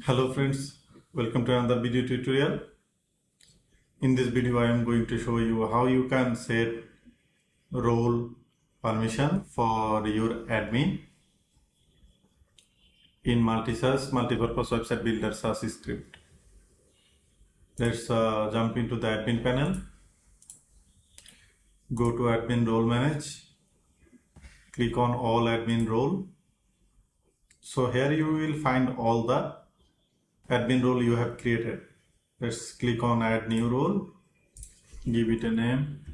Hello friends, welcome to another video tutorial. In this video I am going to show you how you can set role permission for your admin in MultiSaas Multipurpose Website Builder SaaS script. Let's jump into the admin panel. Go to admin role manage. Click on all admin role. So here you will find all the admin role you have created. Let's click on add new role, give it a name,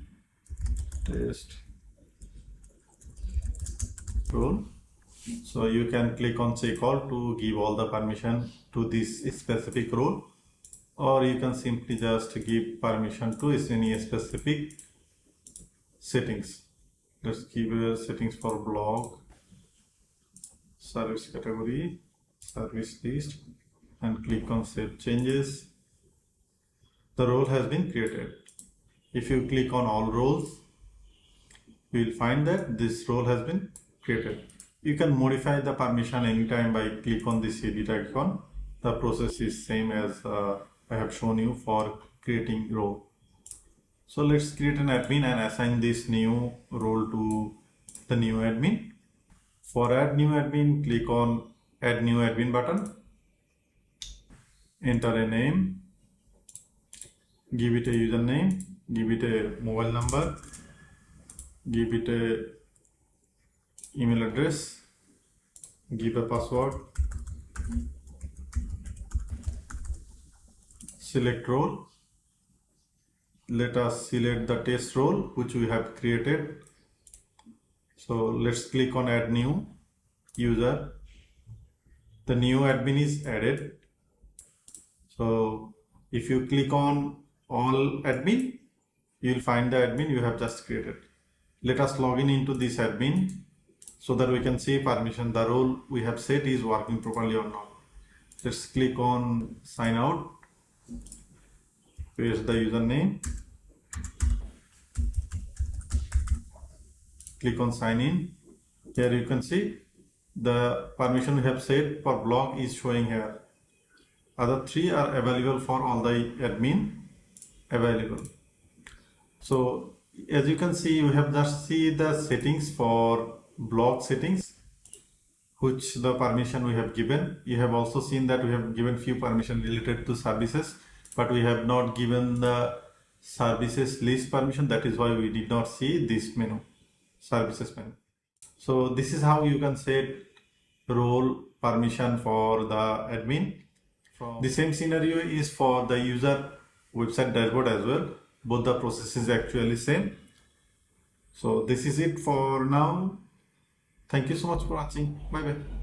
test role. So you can click on check all to give all the permission to this specific role, or you can simply just give permission to any specific settings. Let's give settings for blog, service category, service list, and click on save changes. The role has been created. If you click on all roles, you will find that this role has been created. You can modify the permission anytime by click on this edit icon. The process is same as I have shown you for creating role. So let's create an admin and assign this new role to the new admin. For add new admin, click on add new admin button. Enter a name, give it a username, give it a mobile number, give it a email address, give a password, select role. Let us select the test role which we have created. So let's click on add new user. The new admin is added. So if you click on all admin, you will find the admin you have just created. Let us log in into this admin so that we can see permission, the role we have set is working properly or not. Let's click on sign out, paste the username, click on sign in. Here you can see the permission we have set for blog is showing here. Other three are available for all the admin available. So as you can see, you have just see the settings for blog settings, which the permission we have given. You have also seen that we have given few permission related to services, but we have not given the services list permission. That is why we did not see this menu, services menu. So this is how you can set role permission for the admin. The same scenario is for the user website dashboard as well. Both the process is actually same. So this is it for now. Thank you so much for watching. Bye bye.